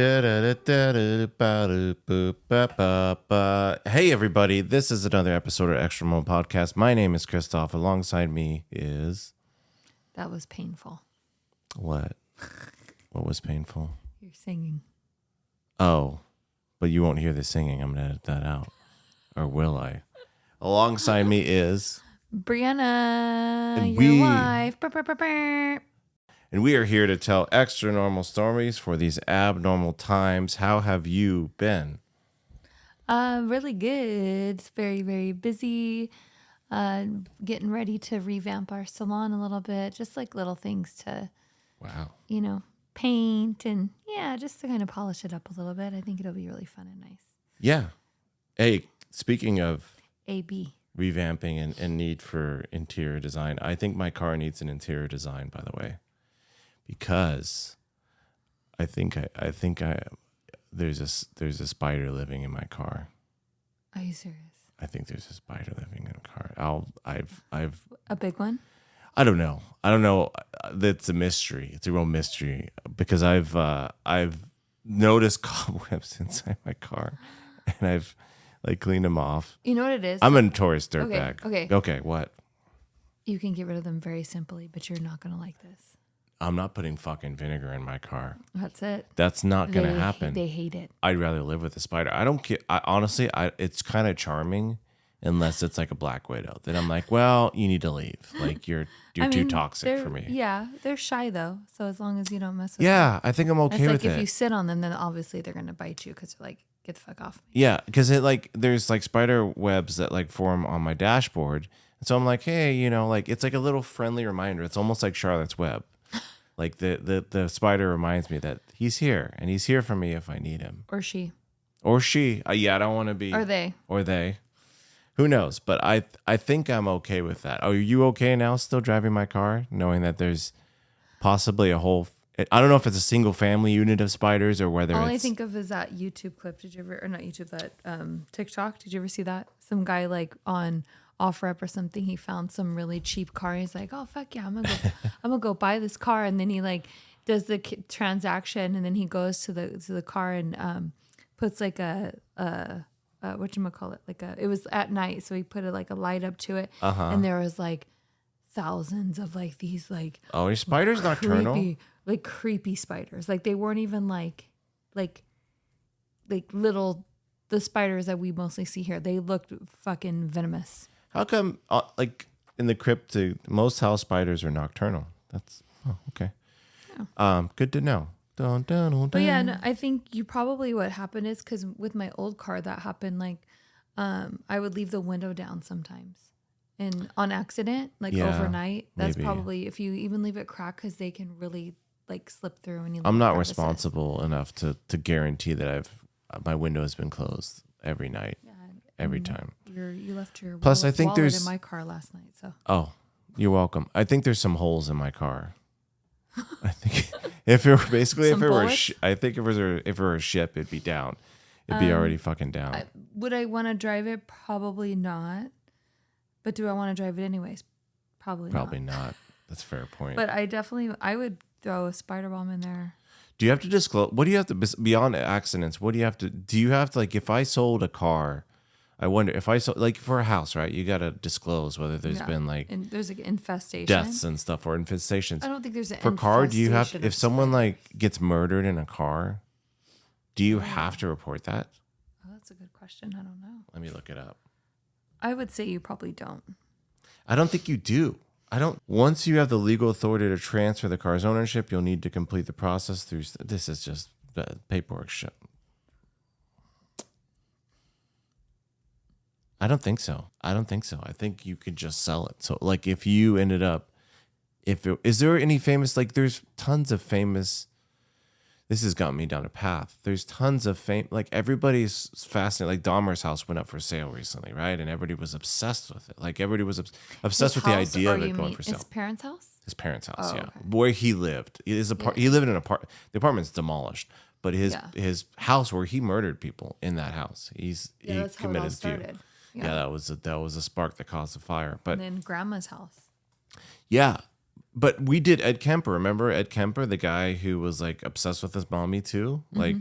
Hey everybody, this is another episode of ExtraNormal podcast. My name is Christoph. Alongside me is... That was painful. What? What was painful? You're singing. Oh, but you won't hear the singing. I'm going to edit that out. Or will I? Alongside me is... Brianna, your wife. And we are here to tell extra normal stories for these abnormal times. How have you been? Really good. It's very, very busy. Getting ready to revamp our salon a little bit. Just like little things to, paint and just to kind of polish it up a little bit. I think it'll be really fun and nice. Yeah. Hey, speaking of AB. Revamping and need for interior design, I think my car needs an interior design, by the way. Because I think there's a spider living in my car. Are you serious? I think there's a spider living in a car. I've a big one. I don't know. That's a mystery. It's a real mystery because I've noticed cobwebs inside my car, and I've cleaned them off. You know what it is? I'm a notorious dirtbag. Okay. What? You can get rid of them very simply, but you're not gonna like this. I'm not putting fucking vinegar in my car. That's it. That's not going to happen. They hate it. I'd rather live with a spider. I don't care. Honestly, it's kind of charming unless it's like a black widow. Then I'm like, well, you need to leave. Like you're too toxic for me. Yeah, they're shy though. So as long as you don't mess with them. Yeah, I think I'm okay with it. If you sit on them, then obviously they're going to bite you because they're like, get the fuck off me. Yeah, because there's spider webs that form on my dashboard. And so I'm like, hey, it's like a little friendly reminder. It's almost like Charlotte's Web. Like the spider reminds me that he's here and he's here for me if I need him. Or she. I don't want to be. Or they. Who knows? But I think I'm okay with that. Are you okay now still driving my car, knowing that there's possibly a whole... I don't know if it's a single family unit of spiders or whether All I think of is that YouTube clip. Did you ever... Or not YouTube, that TikTok. Did you ever see that? Some guy on... OfferUp or something, he found some really cheap car. He's like, oh fuck yeah, I'm gonna go buy this car, and then he does the transaction, and then he goes to the car and puts a whatchamacallit, it was at night, so he put a light up to it, and there was thousands of these oh, are spiders nocturnal? Creepy spiders. They weren't even like little, the spiders that we mostly see here. They looked fucking venomous. How come, in the crypt, most house spiders are nocturnal? That's okay. Yeah. Good to know. But yeah, no, I think what happened is because with my old car that happened. I would leave the window down sometimes, and on accident, overnight. That's maybe. Probably if you even leave it cracked, because they can really slip through. And I'm not responsible enough to guarantee that my window has been closed every night. Yeah. Every time. You left your Plus, I think wallet in my car last night. So. Oh, you're welcome. I think there's some holes in my car. I think if it were a ship, it'd be down. It'd be already fucking down. Would I want to drive it? Probably not. But do I want to drive it anyways? Probably not. That's a fair point. But I would throw a spider bomb in there. Do you have to disclose? What do you have to, beyond accidents, what do you have to, if I sold a car, I wonder if I sold, for a house, right? You got to disclose whether there's been and there's infestation, deaths and stuff, or infestations. I don't think there's for car. Do you have, if someone gets murdered in a car, do you have to report that? Oh, that's a good question. I don't know. Let me look it up. I would say you probably don't. I don't think you do. Once you have the legal authority to transfer the car's ownership, you'll need to complete the process through, this is just paperwork shit. I don't think so. I think you could just sell it. So if you ended up, is there any famous, there's tons of famous, this has gotten me down a path. There's tons of everybody's fascinated. Dahmer's house went up for sale recently, right? And everybody was obsessed with it. Everybody was obsessed with the idea of it going for sale. His parents' house? His parents' house, yeah. Okay. Where he lived. He lived in an apartment. The apartment's demolished. But his house where he murdered people in that house. He that's how committed it all started. Yeah, that was a spark that caused the fire. But and then grandma's house. Yeah, But we did Ed Kemper. Remember Ed Kemper, the guy who was like obsessed with his mommy too? Like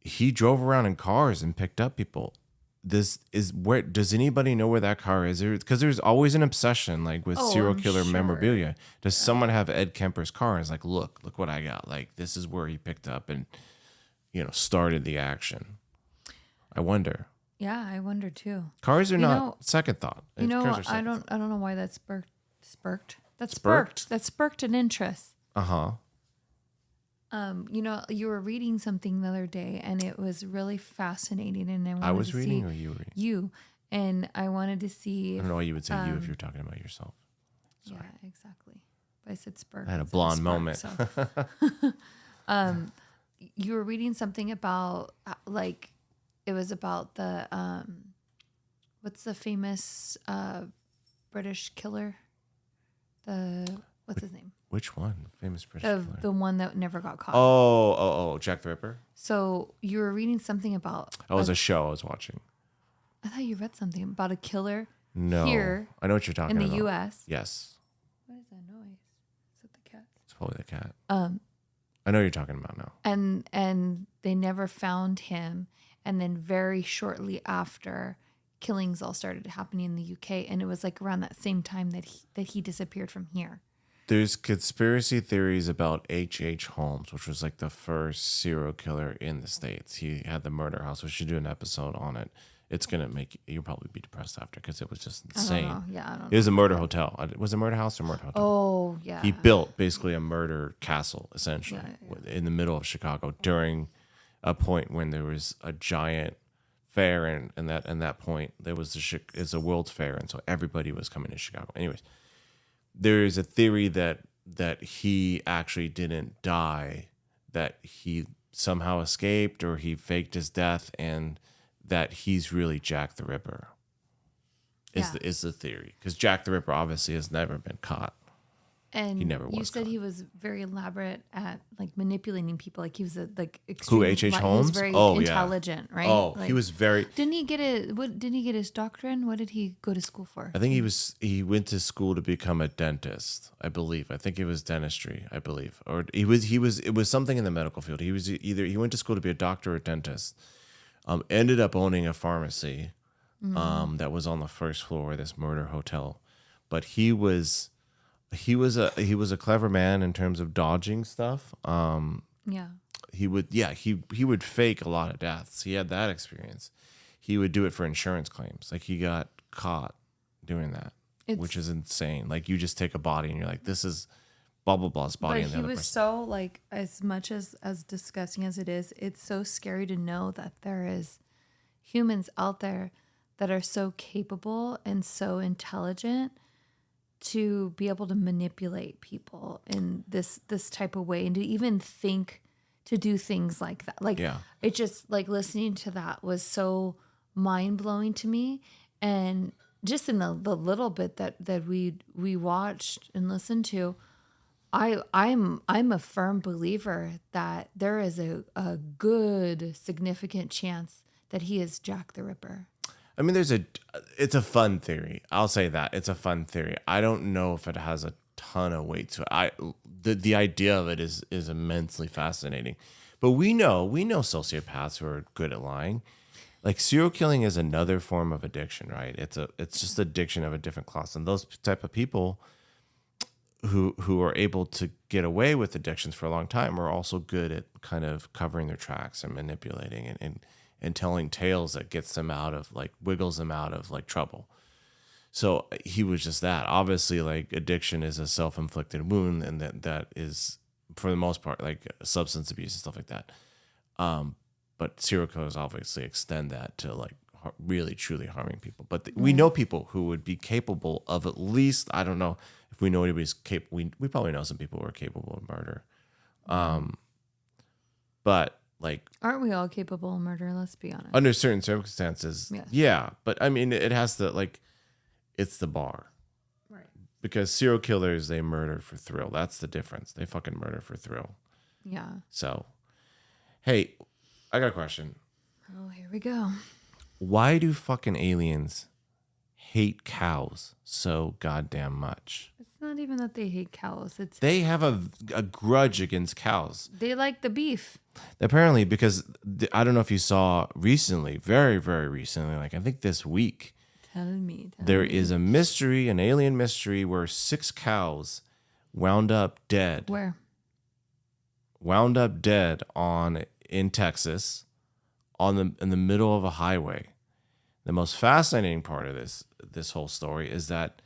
he drove around in cars and picked up people. This is where does anybody know where that car is? Because there's always an obsession like with serial I'm killer sure. memorabilia. Does someone have Ed Kemper's car? And it's like, look what I got. Like this is where he picked up and started the action. I wonder. Yeah, I wonder too. Cars are You not know- second thought. You know, Cars are I second don't know why that spurked. That Spurked? spurked an interest. thought. You were reading something the other day, and it was really fascinating. And I was reading, or you were reading? You, and I wanted to see. I don't know why you would say you if you're talking about yourself. Yeah, exactly. But I said spurk. I had a instead of blonde spark, moment. So. You were reading something about like it was about the what's the famous British killer? What's his name? Which one? Famous British killer. The one that never got caught. Oh, Jack the Ripper. So you were reading something about. Oh, it was a show I was watching. I thought you read something about a killer. No, Here I know what you're talking in about. the U.S. Yes, What is that noise? Is it the cat? it's probably the cat. I know what you're talking about now. And they never found him, and then very shortly after, killings all started happening in the UK, and it was like around that same time that he disappeared from here. There's conspiracy theories about H.H. Holmes, which was like the first serial killer in the States. He had the murder house. We should do an episode on it. It's going to make you'll probably be depressed after because it was just insane. I don't know. Yeah, I don't know. It was a murder hotel. Was it murder house or murder hotel? Oh, yeah. He built basically a murder castle, essentially, Yeah. in the middle of Chicago during a point when there was a giant fair, and that point there was it's a World's Fair, and so everybody was coming to Chicago. Anyways, there is a theory that he actually didn't die, that he somehow escaped or he faked his death, and that he's really Jack the Ripper. Is the theory, because Jack the Ripper obviously has never been caught. And He never you was said caught. he was very elaborate at like manipulating people. Like he was Who, H.H. He was Holmes? very Oh, yeah. intelligent, right? Oh, Like, he was very. Didn't he get his doctorate? What did he go to school for? I think he went to school to become a dentist, I believe. I think it was dentistry, I believe. Or it was something in the medical field. He was either he went to school to be a doctor or a dentist. Ended up owning a pharmacy that was on the first floor of this murder hotel. But he was a clever man in terms of dodging stuff. Yeah. He would fake a lot of deaths. He had that experience. He would do it for insurance claims. Like he got caught doing that, which is insane. Like you just take a body and you're like, this is blah blah blah's body. But and the he other was person. so like, as much as disgusting as it is, it's so scary to know that there is humans out there that are so capable and so intelligent to be able to manipulate people in this type of way, and to even think to do things like that. Like it just, like, listening to that was so mind blowing to me. And just in the little bit that we watched and listened to, I'm a firm believer that there is a good significant chance that he is Jack the Ripper. I mean, it's a fun theory. I'll say that it's a fun theory. I don't know if it has a ton of weight to it. The idea of it is immensely fascinating, but we know sociopaths who are good at lying. Like serial killing is another form of addiction, right? It's just addiction of a different class, and those type of people who are able to get away with addictions for a long time are also good at kind of covering their tracks and manipulating and telling tales that gets them out of, like, wiggles them out of, like, trouble. So he was just that. Obviously, like, addiction is a self-inflicted wound, and that is, for the most part, like substance abuse and stuff like that. But serial killers obviously extend that to, like, really truly harming people. But we know people who would be capable of, at least, I don't know if we know anybody's capable. We probably know some people who are capable of murder. But, like, Aren't we all capable of murder? Let's be honest. under certain circumstances, Yes. yeah. But I mean, it has to, like, it's the bar. Right. Because serial killers, they murder for thrill. That's the difference. They fucking murder for thrill. Yeah. So, hey, I got a question. Oh, here we go. Why do fucking aliens hate cows so goddamn much? It's not not even that they hate cows. It's They have a grudge against cows. they like the beef. Apparently, because I don't know if you saw recently, very, very recently, like I think this week, Tell me. there is a mystery, an alien mystery, where 6 cows wound up dead. Where? Wound up dead in Texas, in the middle of a highway. The most fascinating part of this whole story is that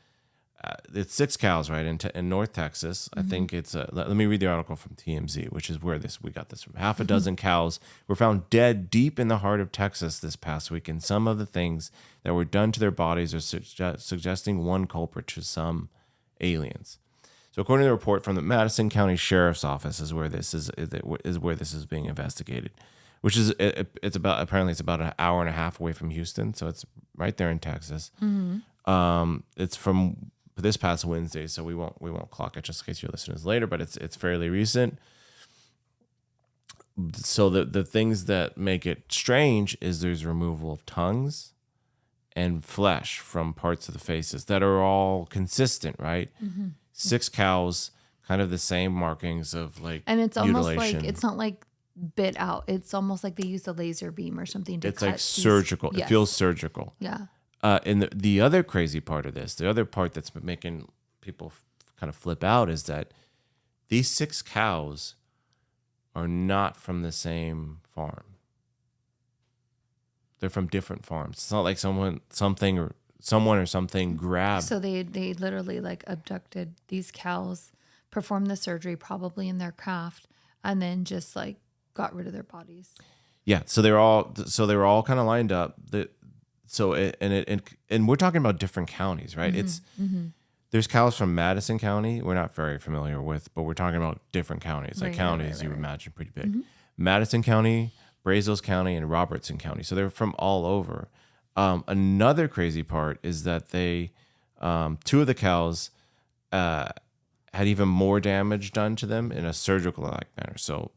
it's 6 cows, right, in North Texas. I think it's let me read the article from TMZ, which is where we got this from. Half a dozen cows were found dead deep in the heart of Texas this past week, and some of the things that were done to their bodies are suggesting one culprit to some aliens. So, according to the report from the Madison County Sheriff's Office, is where this is being investigated, which is it's about an hour and a half away from Houston, so it's right there in Texas. It's from this past Wednesday, so we won't clock it just in case you're listening later, but it's fairly recent. So the things that make it strange is there's removal of tongues and flesh from parts of the faces that are all consistent, right? 6 cows, kind of the same markings of like And it's almost mutilation. like it's not like bit out. It's almost like they used a laser beam or something to It's cut like surgical. Yes. It feels surgical. Yeah. And the other crazy part of this, the other part that's making people kind of flip out is that these 6 cows are not from the same farm. They're from different farms. It's not like someone or something grabbed. So they literally like abducted these cows, performed the surgery probably in their craft, and then just like got rid of their bodies. Yeah, so they were all kind of lined up. And we're talking about different counties, right? There's cows from Madison County we're not very familiar with, but we're talking about different counties, like counties you imagine pretty big. Madison County, Brazos County, and Robertson County. So they're from all over. Another crazy part is that they 2 of the cows had even more damage done to them in a surgical-like manner. So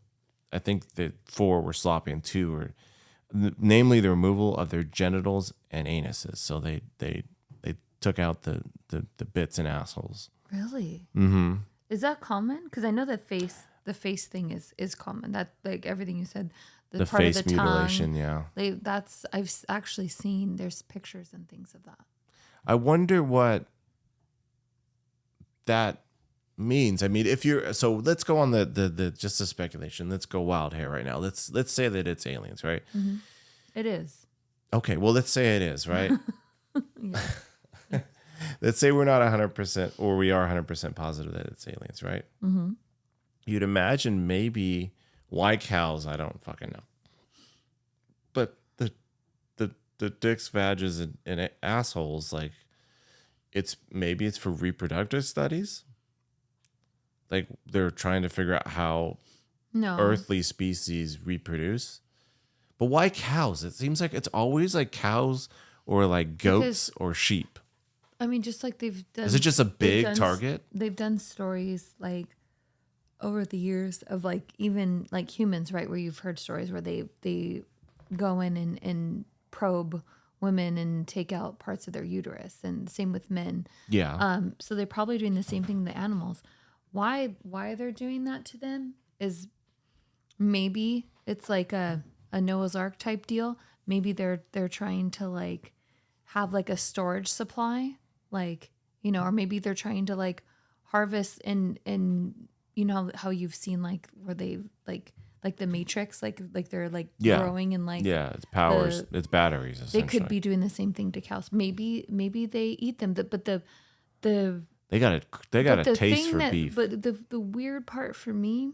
I think that 4 were sloppy and 2 were, namely the removal of their genitals and anuses. So they took out the bits and assholes. Really? Mm-hmm. Is that common? Because I know the face thing is common. That like everything you said, the part face of the mutilation, tongue, yeah. I've actually seen. There's pictures and things of that. I wonder what that means. I mean, so let's go on the just a speculation. Let's go wild here right now. Let's say that it's aliens, right? Mm-hmm. It is. Okay, well, let's say it is, right? Yeah. Let's say we're not 100% or we are 100% positive that it's aliens, right? Mm-hmm. You'd imagine maybe why cows, I don't fucking know. But the dicks, vages, and assholes, like maybe it's for reproductive studies. Like they're trying to figure out how earthly species reproduce. But why cows? It seems like it's always like cows or like goats or sheep. I mean, just like they've done. Is it just a big target? They've done stories like over the years of like even like humans, right? Where you've heard stories where they go in and probe women and take out parts of their uterus, and same with men. Yeah. So they're probably doing the same thing to animals. Why they're doing that to them is maybe it's like a Noah's Ark type deal. Maybe they're trying to like have like a storage supply, like, you know, or maybe they're trying to like harvest and you know how you've seen like where they like the Matrix, like they're like growing and like it's powers, it's batteries. They could be doing the same thing to cows. Maybe they eat them, but they got a taste for beef. But the weird part for me,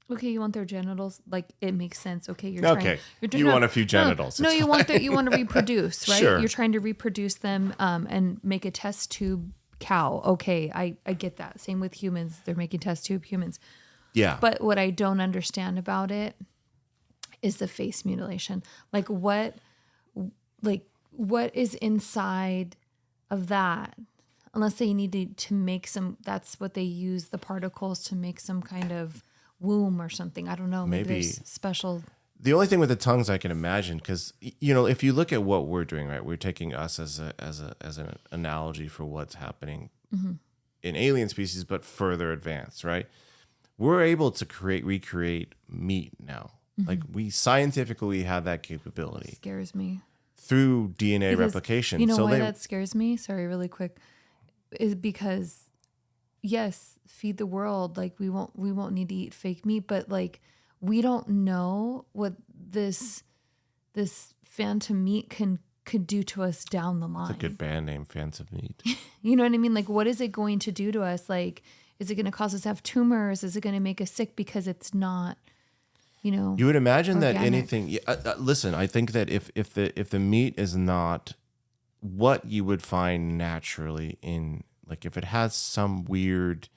okay, you want their genitals, like it makes sense. Okay, you want a few genitals. No, you want to reproduce, right? Sure. You're trying to reproduce them and make a test tube cow. Okay, I get that. Same with humans. They're making test tube humans. Yeah. But what I don't understand about it is the face mutilation. Like what is inside of that? Unless they needed to make some, that's what they use, the particles to make some kind of womb or something. I don't know. Maybe there's special. The only thing with the tongues I can imagine, because, you know, if you look at what we're doing, right, we're taking us as an analogy for what's happening an alien species, but further advanced, right? We're able to recreate meat now. Like we scientifically have that capability Scares me. through DNA Because replication. you know so why that scares me? Sorry, really quick. Is because yes, feed the world. Like we won't need to eat fake meat, but like we don't know what this phantom meat could do to us down the line. It's a good band name, Fans of Meat. You know what I mean? Like what is it going to do to us? Like is it going to cause us to have tumors? Is it going to make us sick because it's not, you know? You would imagine organic. that anything. Listen, I think that if the meat is not what you would find naturally in, like if it has some weird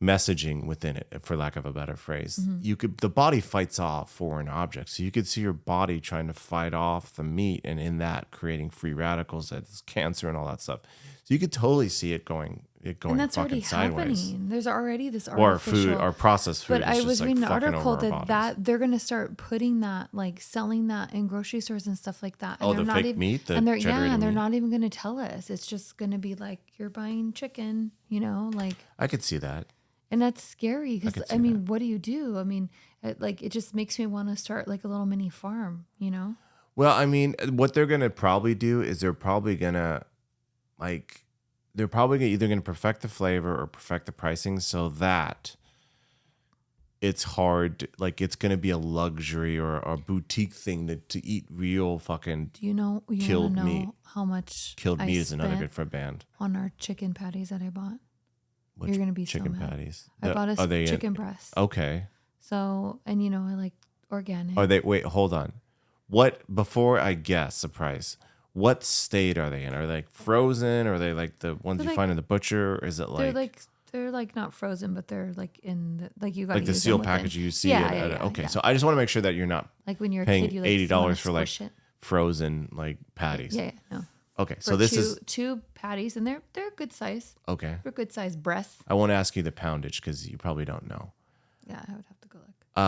messaging within it, for lack of a better phrase, the body fights off foreign objects. So you could see your body trying to fight off the meat, and in that creating free radicals, that's cancer and all that stuff. So you could totally see it going And that's fucking already sideways. happening. There's already this Or artificial food, or processed food. But I was reading an article that that they're going to start putting that, like selling that in grocery stores and stuff like that. And Oh, they're the not fake even, meat? And they're generated they're meat? not even going to tell us. It's just going to be like you're buying chicken, you know, like. I could see that. And that's scary because could see I mean, what do? I mean, it just makes me want to start like a little mini farm, you know. Well, I mean, what they're gonna probably do is they're probably gonna either gonna perfect the flavor or perfect the pricing so that it's hard, like it's gonna be a luxury or a boutique thing to eat real fucking Do you know? You killed wanna know meat. how much Killed I meat is another spent good for a band. on our chicken patties that I bought? Which You're gonna be so chicken mad. patties. I bought Are they chicken breast. Okay. So, and you know, I like organic. Are they? Wait, hold on. What, before I guess, surprise? What state are they in? Are they like frozen? Or are they like the ones They're you like- find in the butcher? Or is it they're like not frozen, but they're like in the, like you got like the seal package you see? Okay, yeah. so I just want to make sure that you're not Like when you're a paying kid, you like $80 for like squish it. frozen like patties. Yeah, no. Okay, so For this two, is two patties, and they're good size. okay. They're good size breasts. I won't ask you the poundage because you probably don't know. Yeah, I would have to go look.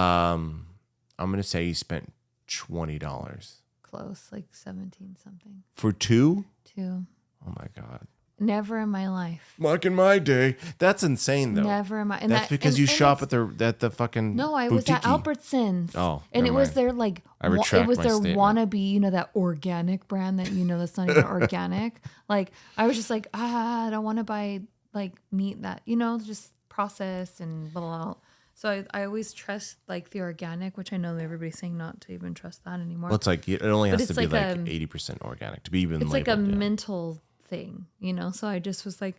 I'm gonna say you spent $20 Close, like 17 something. for two. Two. Oh my god. Never in my life. Back in my day, that's insane though. Never in my. And That's because you shop at the fucking. No, I was at boutique-y. Albertsons. Oh, and it never was mind. their like. I retract it was my their statement. wannabe, you know, that organic brand that you know that's not even organic. Like I was just like, I don't want to buy like meat that you know just processed and blah blah. Blah. So I always trust like the organic, which I know that everybody's saying not to even trust that anymore. Well, it's like it only But has to it's be like like 80% organic to be even it's labeled. like a yeah. mental thing, you know. So I just was like,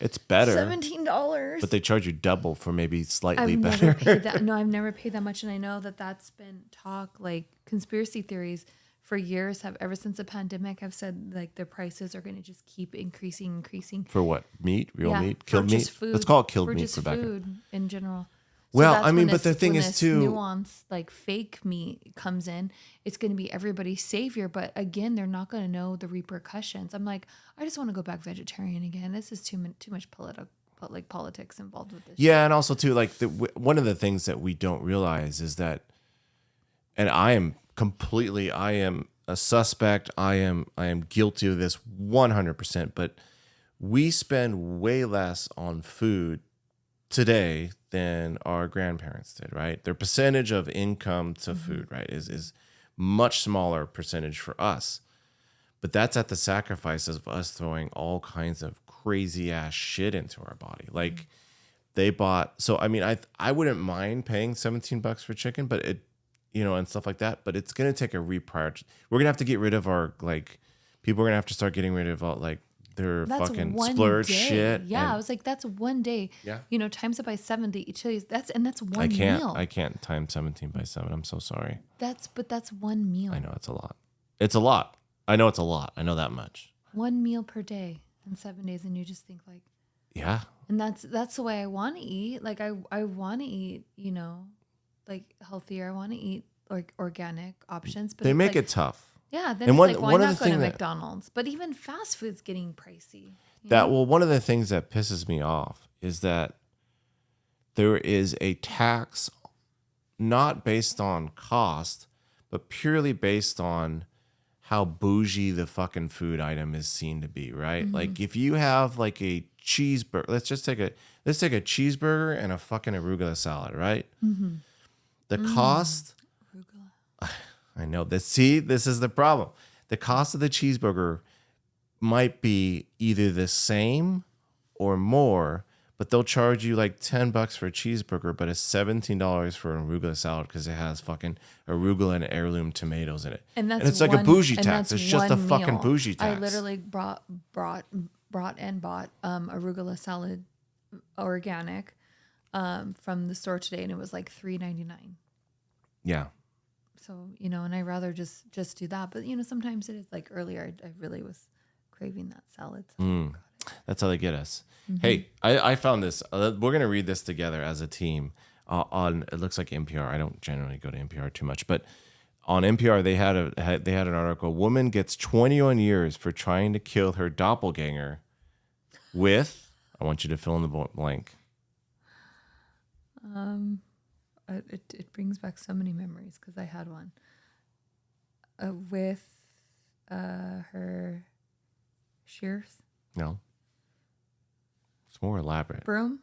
It's better, $17. but they charge you double for maybe slightly I've better. never paid that. No, I've never paid that much, and I know that that's been talk like conspiracy theories for years. Have ever since the pandemic, I've said like the prices are going to just keep increasing. For what? Meat? Real Yeah, meat? for Killed meat? just food. Let's call it killed for meat, just Rebecca. food in general. Well, that's I mean, when but the thing when is, this too- nuance like fake meat comes in. It's going to be everybody's savior, but again, they're not going to know the repercussions. I'm like, I just want to go back vegetarian again. This is too much politics involved with this. Yeah, and also too, like one of the things that we don't realize is that, and I am a suspect. I am guilty of this 100%. But we spend way less on food today than our grandparents did. Right, their percentage of income to food, right, is much smaller percentage for us. But that's at the sacrifice of us throwing all kinds of crazy ass shit into our body. Like they bought, so I mean, I wouldn't mind paying $17 for chicken, but it, you know, and stuff like that. But it's gonna take a reprioritize. We're gonna have to get rid of our like, people are gonna have to start getting rid of all like their That's fucking one splurge day. shit. Yeah, and I was like, that's one day. Yeah. You know, times it by 70. That's one I can't, meal. I can't time 17 by 7. I'm so sorry. That's one meal. I know it's a lot. It's a lot. I know it's a lot. I know that much. One meal per day in 7 days, and you just think like, Yeah. and that's the way I want to eat. Like I want to eat, you know, like healthier. I want to eat like organic options. But They it's make like, it tough. Yeah, then And it's one- like why one of not the go to thing that- McDonald's? But even fast food's getting pricey. you That know? well, one of the things that pisses me off is that there is a tax not based on cost, but purely based on how bougie the fucking food item is seen to be, right? Like if you have like a cheeseburger. Let's take a cheeseburger and a fucking arugula salad, right? Mm-hmm. The cost. Arugula. I know this. See, this is the problem. The cost of the cheeseburger might be either the same or more, but they'll charge you like $10 for a cheeseburger, but it's $17 for an arugula salad because it has fucking arugula and heirloom tomatoes in it. And it's like a bougie tax. It's just a fucking bougie tax. I literally brought and bought arugula salad organic from the store today, and it was like $3.99. Yeah. So, and I'd rather just do that. But, sometimes it is like earlier, I really was craving that salad. So That's how they get us. Mm-hmm. Hey, I found this. We're going to read this together as a team on, it looks like NPR. I don't generally go to NPR too much, but on NPR, they had an article. Woman gets 21 years for trying to kill her doppelganger with, I want you to fill in the blank. It brings back so many memories because I had one with her shears. No. It's more elaborate. Broom?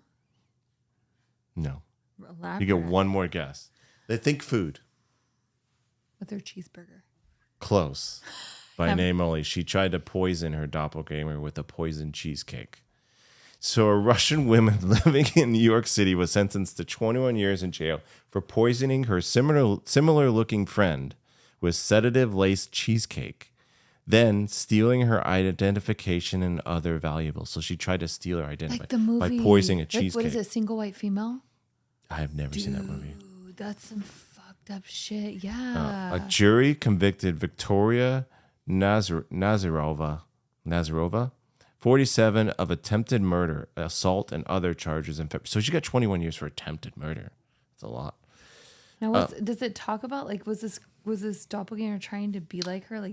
No. Elaborate. You get one more guess. They think food. With her cheeseburger. Close. By name only. She tried to poison her doppelganger with a poisoned cheesecake. So a Russian woman living in New York City was sentenced to 21 years in jail for poisoning her similar-looking friend with sedative-laced cheesecake, then stealing her identification and other valuables. So she tried to steal her identity like the movie, by poisoning a cheesecake. What is it, Single White Female? I have never seen that movie. That's some fucked up shit. Yeah. A jury convicted Victoria Nazarova, 47, of attempted murder, assault, and other charges in February. So she got 21 years for attempted murder. That's a lot. Now, does it talk about, like, was this doppelganger trying to be like her,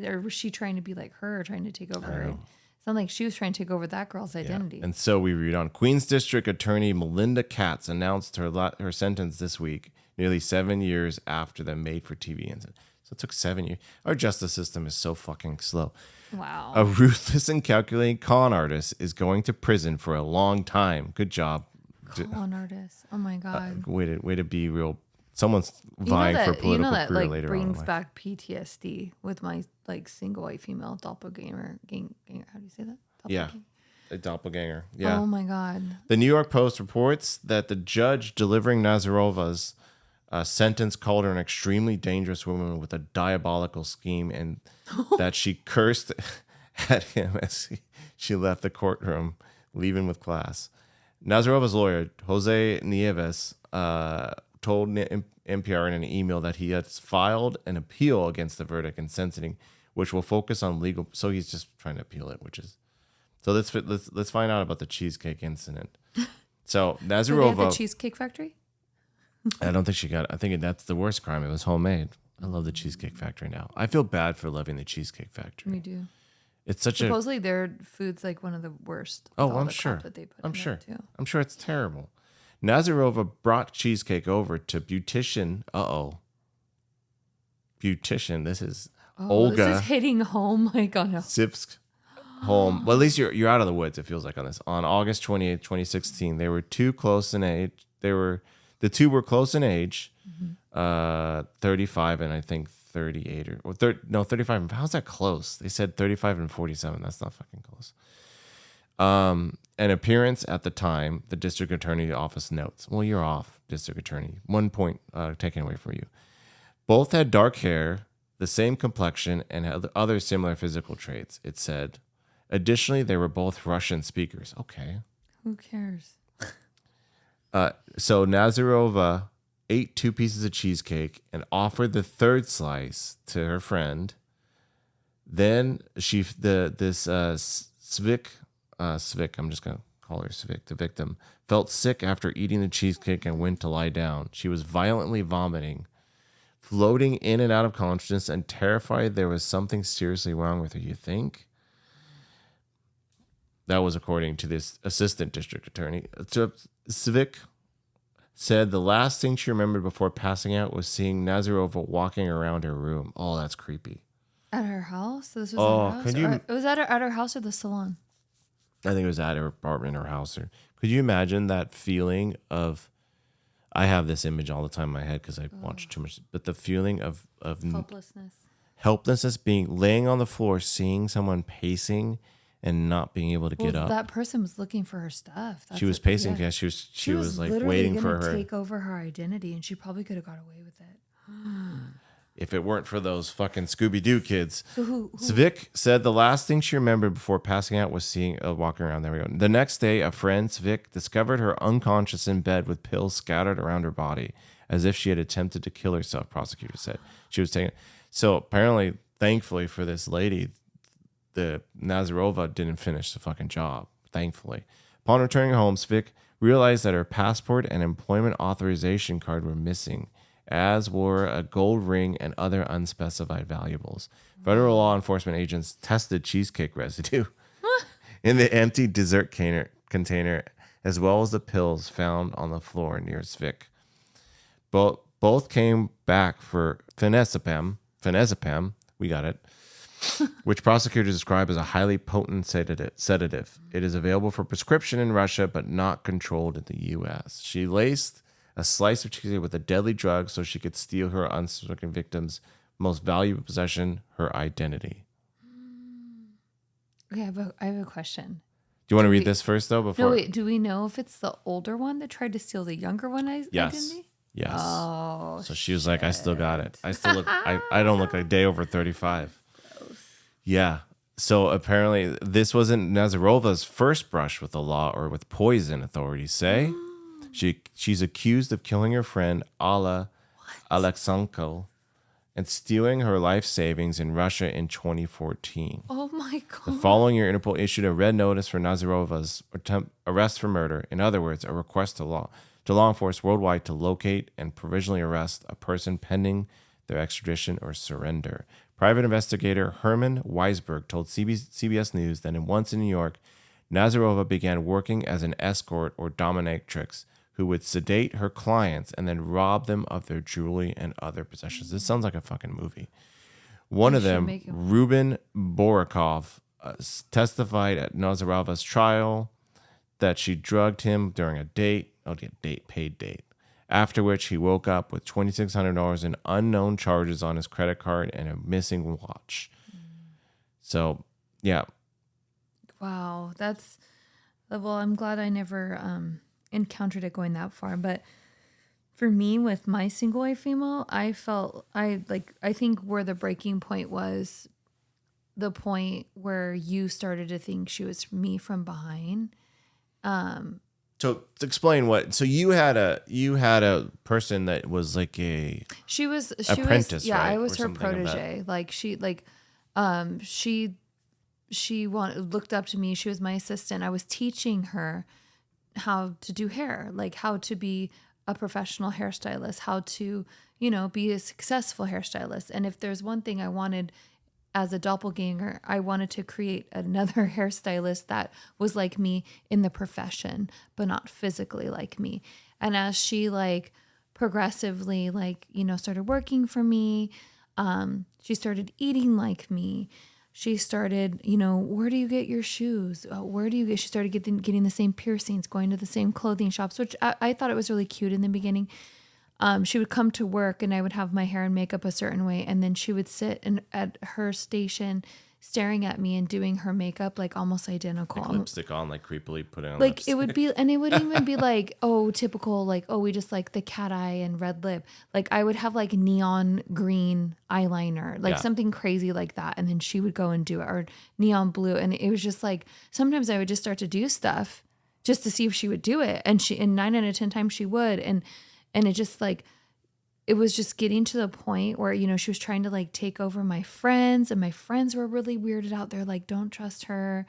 or was she trying to be like her, or trying to take over her? It sounded like she was trying to take over that girl's identity. Yeah. And so we read on. Queens District Attorney Melinda Katz announced her sentence this week, nearly 7 years after the made-for-TV incident. So it took 7 years. Our justice system is so fucking slow. Wow. A ruthless and calculating con artist is going to prison for a long time. Good job. Con artist. Oh my God. Way to be real. Someone's vying for political career later on. Brings back PTSD with my single white female doppelganger. How do you say that? Yeah. A doppelganger. Yeah. Oh my God. The New York Post reports that the judge delivering Nazarova's sentence called her an extremely dangerous woman with a diabolical scheme, and that she cursed at him as she left the courtroom, leaving with class. Nazarova's lawyer, Jose Nieves, told NPR in an email that he has filed an appeal against the verdict and sentencing, which will focus on legal. So he's just trying to appeal it, which is. So let's find out about the cheesecake incident. So Nazarova, the Cheesecake Factory. I don't think she got it. I think that's the worst crime. It was homemade. I love the Cheesecake Factory now. I feel bad for loving the Cheesecake Factory. We do. It's such supposedly their food's like one of the worst. Oh, I'm sure. I'm sure. I'm sure it's terrible. Nazarova brought cheesecake over to beautician. Beautician. This is Olga. This is hitting home. Like on Zipsk home. Well, at least you're out of the woods. It feels like on this. On August 28th, 2016, they were too close in age. The two were close in age, 35 and I think 38 or 35. How's that close? They said 35 and 47. That's not fucking close. An appearance at the time, the district attorney office notes. Well, you're off, district attorney. 1 point taken away from you. Both had dark hair, the same complexion, and had other similar physical traits, it said. Additionally, they were both Russian speakers. Okay. Who cares? So Nazarova ate 2 pieces of cheesecake and offered the third slice to her friend. Then Svik, I'm just gonna call her Svik, the victim, felt sick after eating the cheesecake and went to lie down. She was violently vomiting, floating in and out of consciousness, and terrified there was something seriously wrong with her. You think? That was according to this assistant district attorney. Svik said the last thing she remembered before passing out was seeing Nazarova walking around her room. Oh, that's creepy. At her house? So this was at her house? It was at her house or the salon? I think it was at her apartment or house. Or could you imagine that feeling of? I have this image all the time in my head because I watch too much. But the feeling of Helplessness. helplessness, being laying on the floor, seeing someone pacing, and not being able to get up. That person was looking for her stuff. She was pacing because she was like literally waiting gonna for her. take over her identity, and she probably could have got away with it. If it weren't for those fucking Scooby-Doo kids. So who Svik said the last thing she remembered before passing out was seeing walking around. There we go. The next day, a friend, Svik, discovered her unconscious in bed with pills scattered around her body, as if she had attempted to kill herself, prosecutors said. She was taking. So apparently, thankfully for this lady, the Nazarova didn't finish the fucking job, thankfully. Upon returning home, Svik realized that her passport and employment authorization card were missing, as were a gold ring and other unspecified valuables. Federal law enforcement agents tested cheesecake residue in the empty dessert container, as well as the pills found on the floor near Svik. Both came back for phenazepam, we got it, which prosecutors describe as a highly potent sedative. It is available for prescription in Russia, but not controlled in the U.S. She laced a slice of cheesecake with a deadly drug so she could steal her unsuspecting victim's most valuable possession, her identity. Okay, I have a question. Do you want to read this first, though? Before? No, wait. Do we know if it's the older one that tried to steal the younger one? Identity? Yes. Oh. So she was like, I still got it. I still look, I don't look a day over 35. Yeah. So apparently this wasn't Nazarova's first brush with the law or with poison, authorities say. She's accused of killing her friend Alla Alexanko and stealing her life savings in Russia in 2014. Oh my God. The following year, Interpol issued a red notice for Nazarova's arrest for murder. In other words, a request to law enforcement worldwide to locate and provisionally arrest a person pending their extradition or surrender. Private investigator Herman Weisberg told CBS News that once in New York, Nazarova began working as an escort or dominatrix who would sedate her clients and then rob them of their jewelry and other possessions. This sounds like a fucking movie. One of them, Ruben Borakov, testified at Nazarova's trial that she drugged him during a paid date. After which he woke up with $2,600 in unknown charges on his credit card and a missing watch. So, yeah. Wow, I'm glad I never encountered it going that far. But for me, with my single white female, I think where the breaking point was the point where you started to think she was me from behind. So to explain what, so you had a person that was like she was apprentice, yeah, right? I was her protege. She looked up to me. She was my assistant. I was teaching her how to do hair, like how to be a professional hairstylist, how to, be a successful hairstylist. And if there's one thing I wanted as a doppelganger, I wanted to create another hairstylist that was like me in the profession, but not physically like me. And as she progressively started working for me, she started eating like me. She started, where do you get your shoes? She started getting the same piercings, going to the same clothing shops, which I thought it was really cute in the beginning. She would come to work and I would have my hair and makeup a certain way. And then she would sit at her station staring at me and doing her makeup almost identical. Like lipstick on, creepily putting on lipstick. It would be, and it would even be typical, we just the cat eye and red lip. I would have neon green eyeliner, something crazy like that. And then she would go and do it, or neon blue. And it was just sometimes I would just start to do stuff just to see if she would do it. And 9 out of 10 times she would. And it just it was just getting to the point where, she was trying to take over my friends, and my friends were really weirded out. They're don't trust her.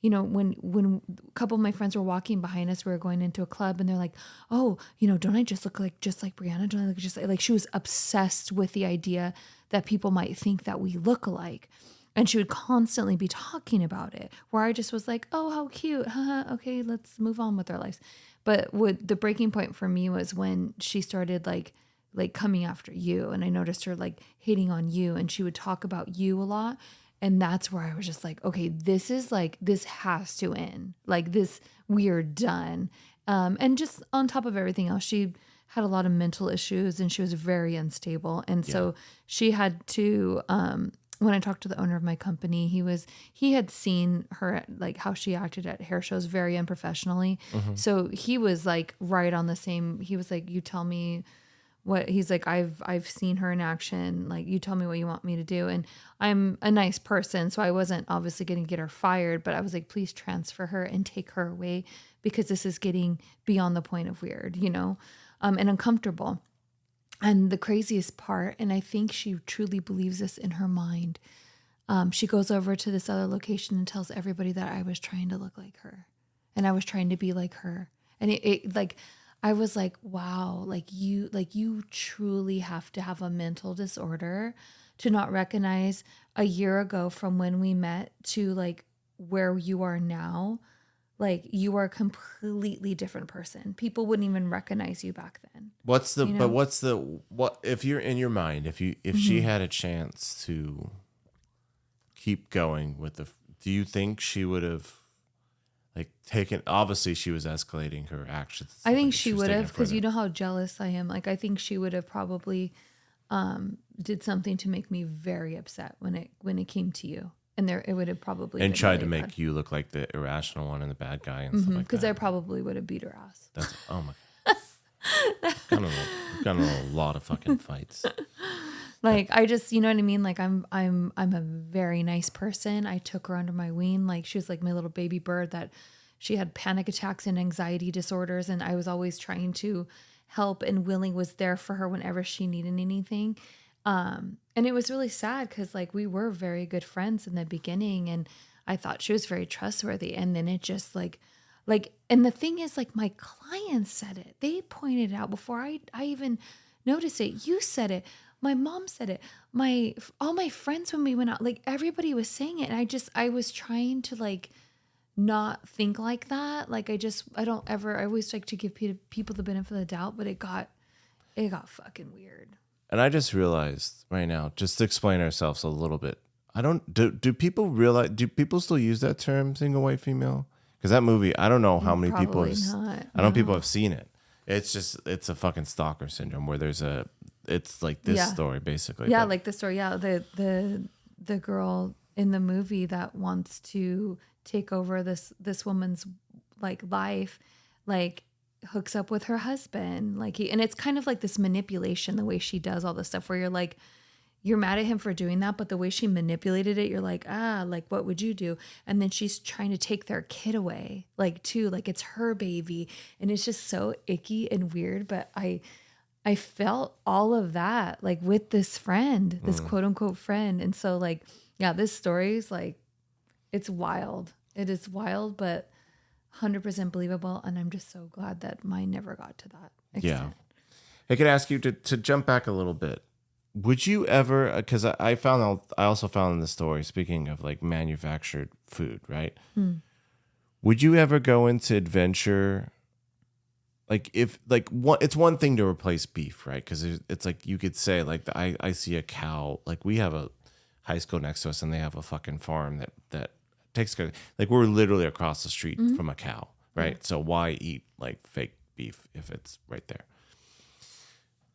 When a couple of my friends were walking behind us, we were going into a club, and they're like, oh, don't I just look just like Brianna? Don't I look just like she was obsessed with the idea that people might think that we look alike. And she would constantly be talking about it, where I just was like, oh, how cute. Okay, let's move on with our lives. But the breaking point for me was when she started coming after you, and I noticed her hating on you, and she would talk about you a lot. And that's where I was just like, okay, this has to end. Like this, we are done. And just on top of everything else, she had a lot of mental issues and she was very unstable. And so she had to, when I talked to the owner of my company, he had seen her, like how she acted at hair shows very unprofessionally. So he was like right on the same, he was like, you tell me what, he's like, I've seen her in action. Like, you tell me what you want me to do. And I'm a nice person, so I wasn't obviously going to get her fired, but I was like, please transfer her and take her away because this is getting beyond the point of weird, and uncomfortable. And the craziest part, and I think she truly believes this in her mind, she goes over to this other location and tells everybody that I was trying to look like her and I was trying to be like her. And it like, I was like, wow, like you truly have to have a mental disorder to not recognize a year ago from when we met to like where you are now. Like you are a completely different person. People wouldn't even recognize you back then. What if you're in your mind, if she had a chance to keep going with do you think she would have like taken, obviously she was escalating her actions. I think she would have, because you know how jealous I am. Like I think she would have probably did something to make me very upset when it came to you. And it would have probably and been tried really to make bad. you look like the irrational one and the bad guy and stuff like that. Because I probably would have beat her ass. That's oh my god. We've gotten a lot of fucking fights. Like I just, you know what I mean? Like I'm a very nice person. I took her under my wing. Like she was like my little baby bird that she had panic attacks and anxiety disorders. And I was always trying to help and was there for her whenever she needed anything. And it was really sad because like we were very good friends in the beginning and I thought she was very trustworthy. And then it just like, and the thing is like my clients said it, they pointed it out before I even noticed it. You said it. My mom said it. All my friends when we went out, like everybody was saying it. And I was trying to like not think like that. Like I always like to give people the benefit of the doubt, but it got fucking weird. And I just realized right now, just to explain ourselves a little bit, do people realize, do people still use that term, single white female? Because that movie, I don't know how many people people have seen it. It's a fucking stalker syndrome where it's like this story basically. Yeah, like the story. Yeah, the girl in the movie that wants to take over this woman's like life, like hooks up with her husband, and it's kind of like this manipulation, the way she does all this stuff where you're like, you're mad at him for doing that, but the way she manipulated it, you're like, like what would you do? And then she's trying to take their kid away, like it's her baby, and it's just so icky and weird. But I felt all of that like with this friend, this quote unquote friend, and so like this story is like, it's wild. It is wild, but 100% believable, and I'm just so glad that mine never got to that extent. Yeah. I could ask you to jump back a little bit. Would you ever, because I also found in the story, speaking of like manufactured food, right? Would you ever go into adventure, like if like it's one thing to replace beef, right? Because it's like you could say like I see a cow, like we have a high school next to us and they have a fucking farm that takes care, like we're literally across the street from a cow, right? So why eat like fake beef if it's right there?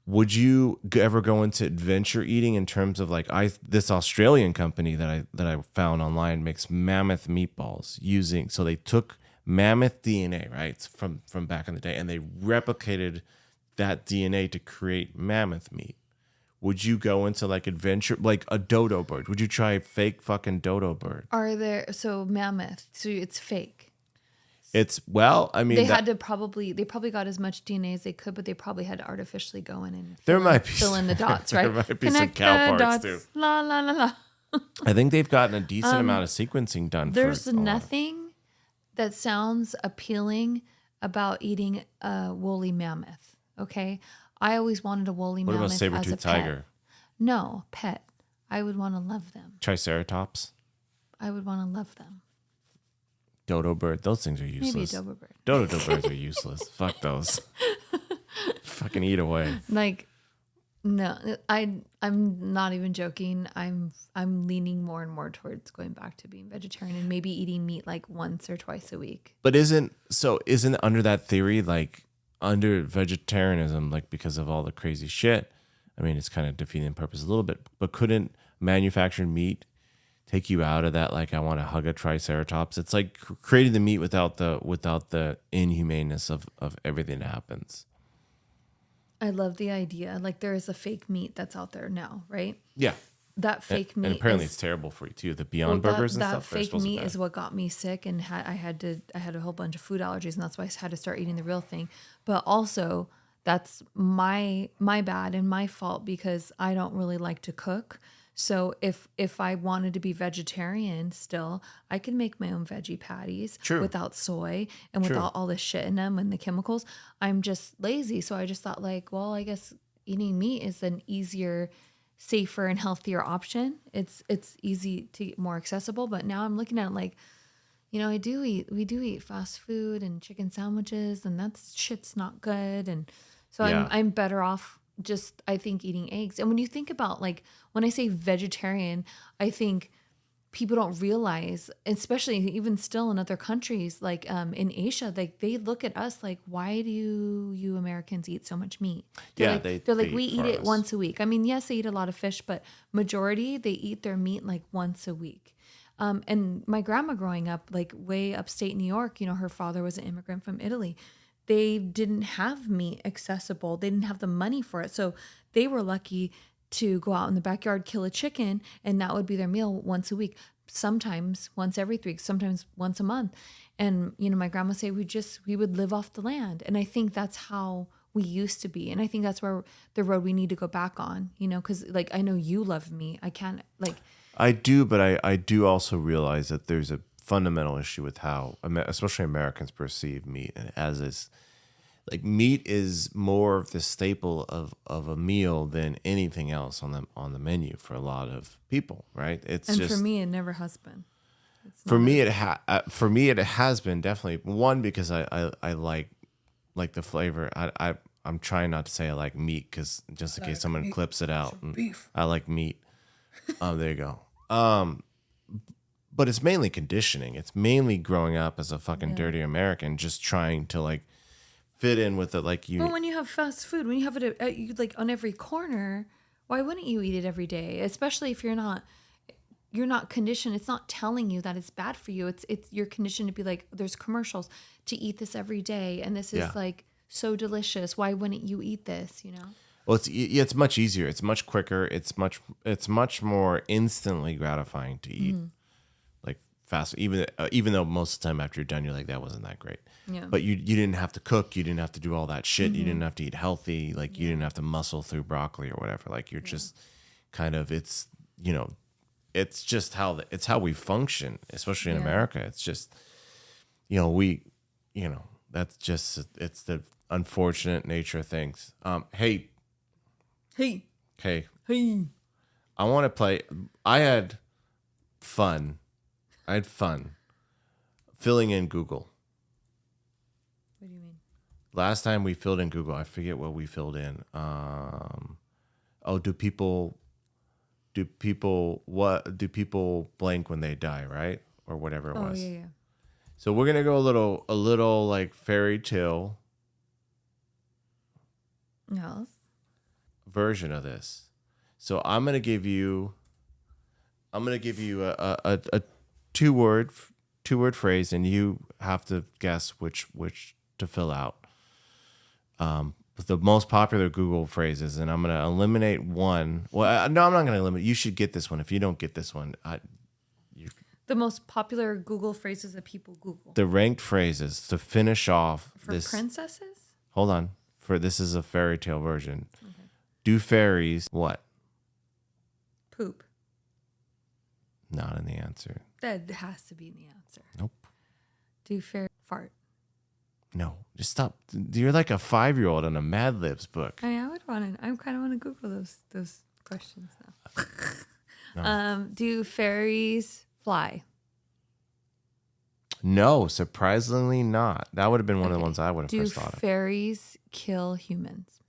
Would you ever go into adventure eating in terms of like this Australian company that I found online makes mammoth meatballs so they took mammoth DNA, right, from back in the day, and they replicated that DNA to create mammoth meat. Would you go into like adventure, like a dodo bird? Would you try a fake fucking dodo bird? So mammoth, so it's fake. It's, well, I mean, they probably got as much DNA as they could, but they probably had to artificially go in and fill in the dots, right? There might be some cow parts too. La la la la. I think they've gotten a decent amount of sequencing done. There's nothing that sounds appealing about eating a woolly mammoth. Okay, I always wanted a woolly mammoth. What about saber-toothed tiger? No, pet. I would want to love them. Triceratops? I would want to love them. Dodo bird. Those things are useless. Maybe a dodo bird. Dodo birds are useless. Fuck those. Fucking eat away. Like, No, I'm not even joking. I'm leaning more and more towards going back to being vegetarian and maybe eating meat like once or twice a week. But isn't under that theory, like under vegetarianism, like because of all the crazy shit, I mean, it's kind of defeating the purpose a little bit, but couldn't manufactured meat take you out of that? Like, I want to hug a triceratops. It's like creating the meat without the inhumaneness of everything that happens. I love the idea. Like there is a fake meat that's out there now, right? Yeah. That fake meat And apparently is, it's terrible for you too. The Beyond Burgers and that stuff. They're fake supposed to be meat bad. is what got me sick, and I had a whole bunch of food allergies, and that's why I had to start eating the real thing. But also, that's my bad and my fault because I don't really like to cook. So if I wanted to be vegetarian still, I could make my own veggie patties True. without soy and without all the shit in them and the chemicals. I'm just lazy, so I just thought like, well, I guess eating meat is an easier, safer and healthier option. It's easy to get more accessible, but now I'm looking at it like, we do eat fast food and chicken sandwiches, and that's shit's not good. And so Yeah. I'm better off just, I think, eating eggs. And when you think about, like, when I say vegetarian, I think people don't realize, especially even still in other countries, like in Asia, like they look at us like, why do you Americans eat so much meat? Yeah, They're like, they we eat eat for it us. once a week. I mean, yes, they eat a lot of fish, but majority they eat their meat like once a week. And my grandma growing up, like way upstate New York, her father was an immigrant from Italy. They didn't have meat accessible. They didn't have the money for it. So they were lucky to go out in the backyard, kill a chicken, and that would be their meal once a week. Sometimes once every 3 weeks, sometimes once a month. And, my grandma say we would live off the land. And I think that's how we used to be. And I think that's where the road we need to go back on, because like, I know you love meat. I can't like, I do, but I do also realize that there's a fundamental issue with how, especially Americans, perceive meat, and as is, like, meat is more of the staple of a meal than anything else on the menu for a lot of people, right? It's and just for me, it never has been. It's for not me a- for me it has been definitely one because I like the flavor. I'm trying not to say I like meat because just in case someone clips it out. I like meat. There you go. But it's mainly conditioning. It's mainly growing up as a fucking dirty American, just trying to like fit in with it. Like But when you have fast food, when you have it like on every corner, why wouldn't you eat it every day? Especially if you're not conditioned. It's not telling you that it's bad for you. It's you're conditioned to be like, there's commercials to eat this every day, and this is like so delicious. Why wouldn't you eat this? Well, it's much easier. It's much quicker. It's much more instantly gratifying to eat, like fast. Even though most of the time after you're done, you're like, that wasn't that great. Yeah. But you didn't have to cook. You didn't have to do all that shit. You didn't have to eat healthy. Like you didn't have to muscle through broccoli or whatever. Like you're just kind of it's just it's how we function, especially in America. It's just we that's just it's the unfortunate nature of things. Hey. Okay. I want to play. I had fun. Filling in Google. What do you mean? Last time we filled in Google, I forget what we filled in. Do people blank when they die, right? Or whatever it was. Yeah. So we're gonna go a little like fairy tale Yes. version of this. So I'm gonna give you a two-word phrase, and you have to guess which to fill out. The most popular Google phrases, and I'm gonna eliminate one. Well, no, I'm not gonna eliminate. You should get this one. If you don't get this one, The most popular Google phrases that people Google the ranked phrases to finish off for this. princesses. Hold on. This is a fairy tale version. Okay. Do fairies what? Poop. Not in the answer. That has to be in the answer. Nope. Do fairy fart. No, just stop. You're like a 5-year-old in a Mad Libs book. I kind of want to Google those questions now. No. Do fairies fly? No, surprisingly not. That would have been one of the ones I would have first thought Do of. fairies kill humans?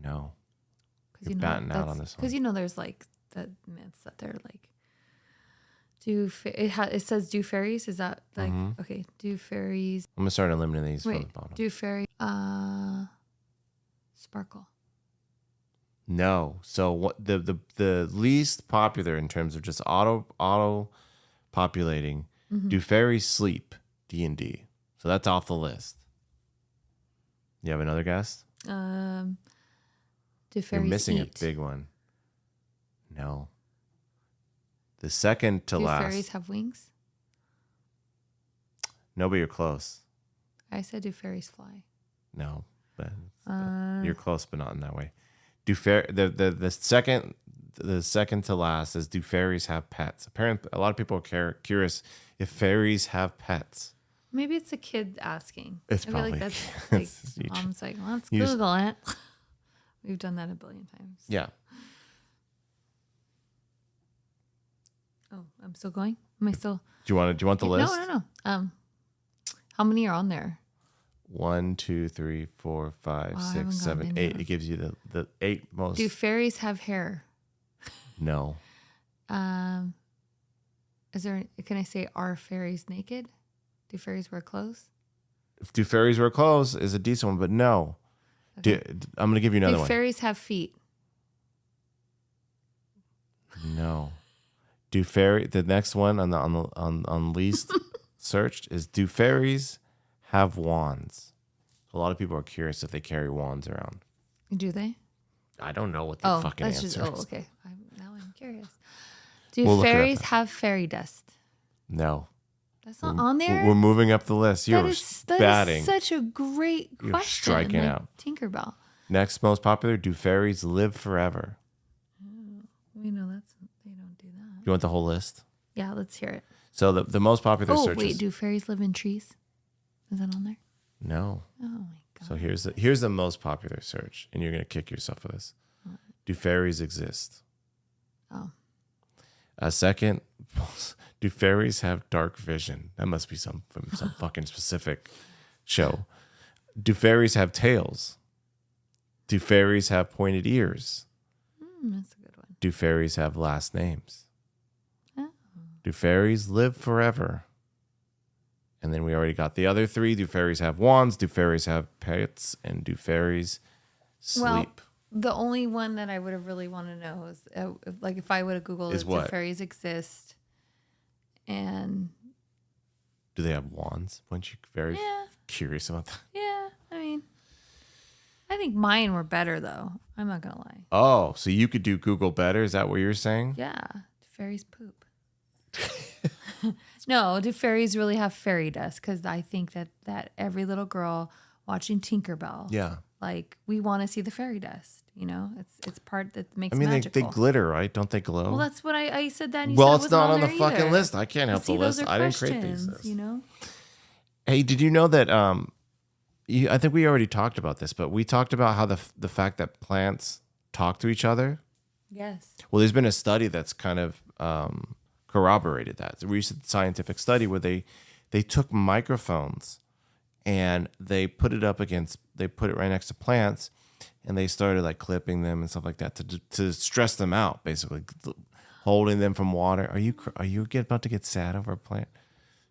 No. You're batting out on this one. Because there's like the myths that they're like, it says do fairies? Is that like, okay, do fairies? I'm going to start eliminating these from the bottom. Do fairy, sparkle. No. So what the least popular in terms of just auto populating, do fairies sleep? D&D. So that's off the list. You have another guess? Do fairies You're missing eat? a big one. No. The second to last. Do fairies have wings? No, but you're close. I said do fairies fly? No, but you're close, but not in that way. The second to last is do fairies have pets? Apparently, a lot of people are curious if fairies have pets. Maybe it's a kid asking. It's I probably feel like that's like mom's like, let's Google it. We've done that a billion times. Yeah. Oh, I'm still going? Am I still? Do you want the list? No. How many are on there? 1, 2, 3, 4, 5, 6, 7, 8. It gives you the 8 most. Do fairies have hair? No. Is there? Can I say are fairies naked? Do fairies wear clothes? Do fairies wear clothes is a decent one, but no. Okay. I'm going to give you another one. Do fairies have feet? No. The next one on least searched is do fairies have wands? A lot of people are curious if they carry wands around. Do they? I don't know what the fucking answer is. Okay. Now I'm curious. Do fairies have fairy dust? No. That's not on there? We're moving up the list. You're batting. That is such a great question. You're striking out. Tinkerbell. Next most popular, do fairies live forever? We know they don't do that. You want the whole list? Yeah, let's hear it. So the most popular searches. Oh, wait, do fairies live in trees? Is that on there? No. Oh my God. So here's the most popular search, and you're going to kick yourself for this. What? Do fairies exist? Oh. A second, do fairies have dark vision? That must be from some fucking specific show. Do fairies have tails? Do fairies have pointed ears? That's a good one. Do fairies have last names? Oh. Do fairies live forever? And then we already got the other 3. Do fairies have wands? Do fairies have pets? And do fairies sleep? Well, the only one that I would have really wanted to know is, if I would have Googled is do fairies exist? And do they have wands? Weren't you very curious about that? Yeah, I mean, I think mine were better though. I'm not gonna lie. Oh, so you could do Google better? Is that what you're saying? Yeah, do fairies poop? No, do fairies really have fairy dust? Because I think that every little girl watching Tinkerbell, like we want to see the fairy dust. It's part that makes. I mean, they glitter, right? Don't they glow? Well, that's what I said that. And you well, said it's not on the fucking either. list. I can't help the list. I didn't create these lists. Hey, did you know that? I think we already talked about this, but we talked about how the fact that plants talk to each other. Yes. Well, there's been a study that's kind of corroborated that. It's a recent scientific study where they took microphones and they put it right next to plants, and they started like clipping them and stuff like that to stress them out, basically holding them from water. Are you about to get sad over a plant?